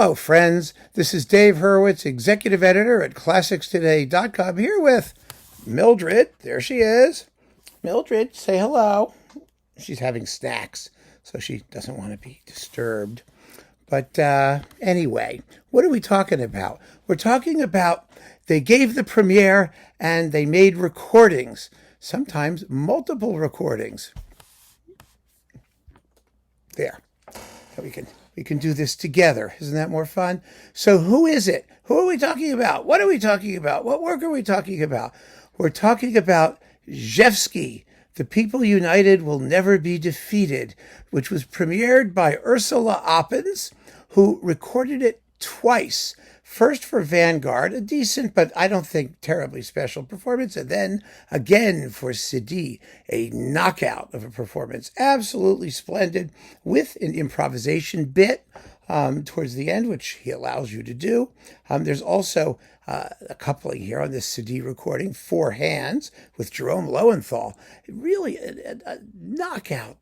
Hello, friends. This is Dave Hurwitz, executive editor at ClassicsToday.com, here with Mildred. There she is. Mildred, say hello. She's having snacks, so she doesn't want to be disturbed. But anyway, what are we talking about? We're talking about they gave the premiere and they made recordings, sometimes multiple recordings. There. We can do this together. Isn't that more fun? So who is it? Who are we talking about? What are we talking about? What work are we talking about? We're talking about Rzewski, The People United Will Never Be Defeated, which was premiered by Ursula Oppens, who recorded it twice. First for Vanguard, a decent, but I don't think terribly special performance, and then again for Cedille, a knockout of a performance. Absolutely splendid, with an improvisation bit towards the end, which he allows you to do. There's also a coupling here on this Cedille recording, Four Hands, with Jerome Lowenthal. Really a knockout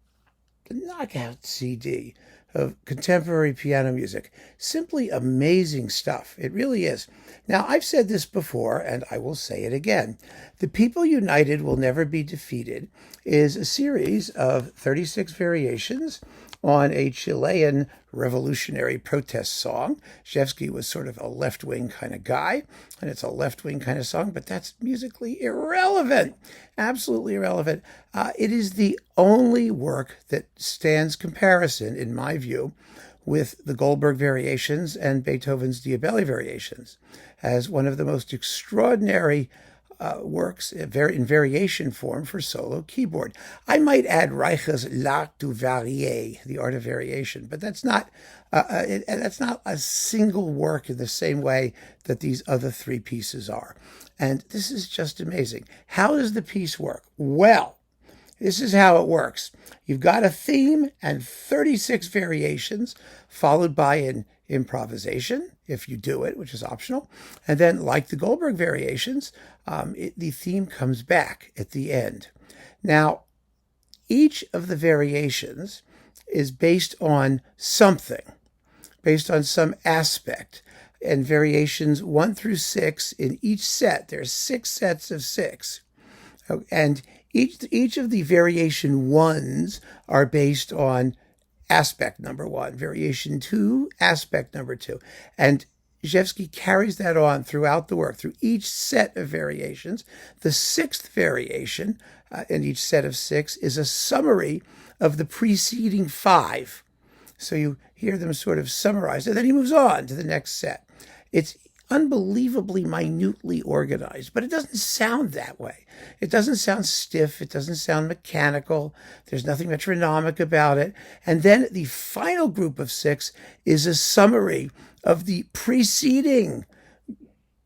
CD of contemporary piano music. Simply amazing stuff. It really is. Now, I've said this before, and I will say it again. The People United Will Never Be Defeated is a series of 36 variations on a Chilean revolutionary protest song. Rzewski was sort of a left-wing kind of guy, and it's a left-wing kind of song, but that's musically irrelevant. Absolutely irrelevant. It is the only work that stands comparison, in my view, with the Goldberg variations and Beethoven's Diabelli variations as one of the most extraordinary works in variation form for solo keyboard. I might add Reich's L'Art du Varier, the art of variation, but that's not a single work in the same way that these other three pieces are. And this is just amazing. How does the piece work? Well, this is how it works. You've got a theme and 36 variations, followed by an improvisation, if you do it, which is optional. And then, like the Goldberg variations, the theme comes back at the end. Now, each of the variations is based on something, based on some aspect. And variations 1 through 6 in each set, there's 6 sets of 6. And each of the variation 1s are based on aspect number 1, variation 2, aspect number 2. And Rzewski carries that on throughout the work, through each set of variations. The 6th variation in each set of 6 is a summary of the preceding 5. So you hear them sort of summarized, and then he moves on to the next set. It's unbelievably minutely organized, but it doesn't sound that way. It doesn't sound stiff. It doesn't sound mechanical. There's nothing metronomic about it. And then the final group of 6 is a summary of the preceding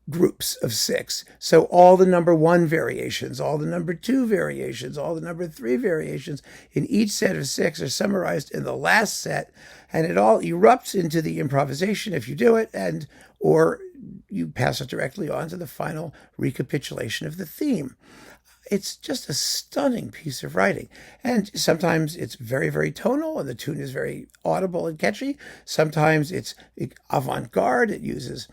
groups of 6. So all the number 1 variations, all the number 2 variations, all the number 3 variations in each set of 6 are summarized in the last set, and it all erupts into the improvisation if you do it, or you pass it directly on to the final recapitulation of the theme. It's just a stunning piece of writing. And sometimes it's very, very tonal, and the tune is very audible and catchy. Sometimes it's avant-garde. It uses,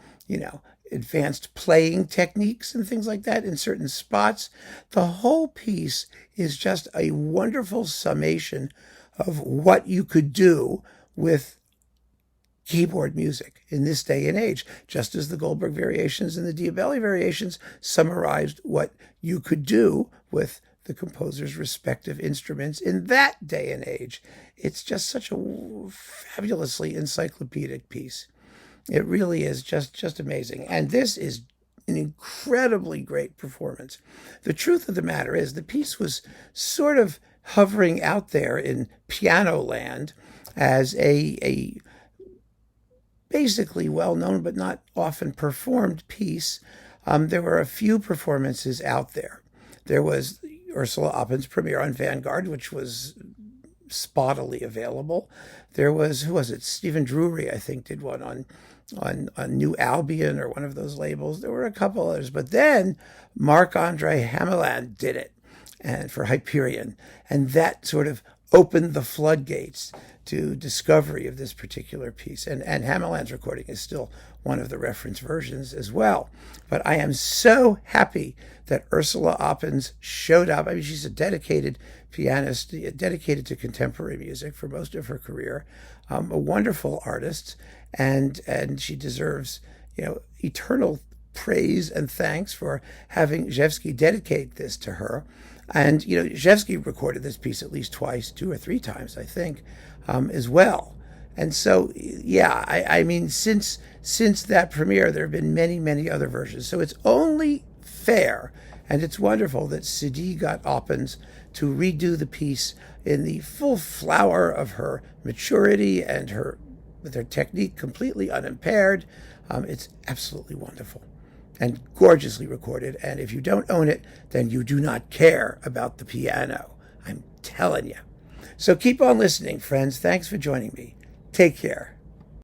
advanced playing techniques and things like that in certain spots. The whole piece is just a wonderful summation of what you could do with keyboard music in this day and age, just as the Goldberg variations and the Diabelli variations summarized what you could do with the composer's respective instruments in that day and age. It's just such a fabulously encyclopedic piece. It really is just amazing. And this is an incredibly great performance. The truth of the matter is the piece was sort of hovering out there in piano land as a basically well-known but not often performed piece. There were a few performances out there. There was Ursula Oppens' premiere on Vanguard, which was spottily available. There was, who was it? Stephen Drury, I think, did one on New Albion or one of those labels. There were a couple others. But then Marc-Andre Hamelin did it and for Hyperion. And that sort of opened the floodgates to discovery of this particular piece. And Hamelan's recording is still one of the reference versions as well. But I am so happy that Ursula Oppens showed up. I mean, she's a dedicated pianist, dedicated to contemporary music for most of her career, a wonderful artist, and she deserves, eternal praise and thanks for having Rzewski dedicate this to her. And, Rzewski recorded this piece at least twice, 2 or 3 times, I think, as well. And so, yeah, I mean, since that premiere, there have been many, many other versions. So it's only fair, and it's wonderful that Cedille got Oppens to redo the piece in the full flower of her maturity and with her technique completely unimpaired. It's absolutely wonderful and gorgeously recorded. And if you don't own it, then you do not care about the piano. I'm telling you. So keep on listening, friends. Thanks for joining me. Take care.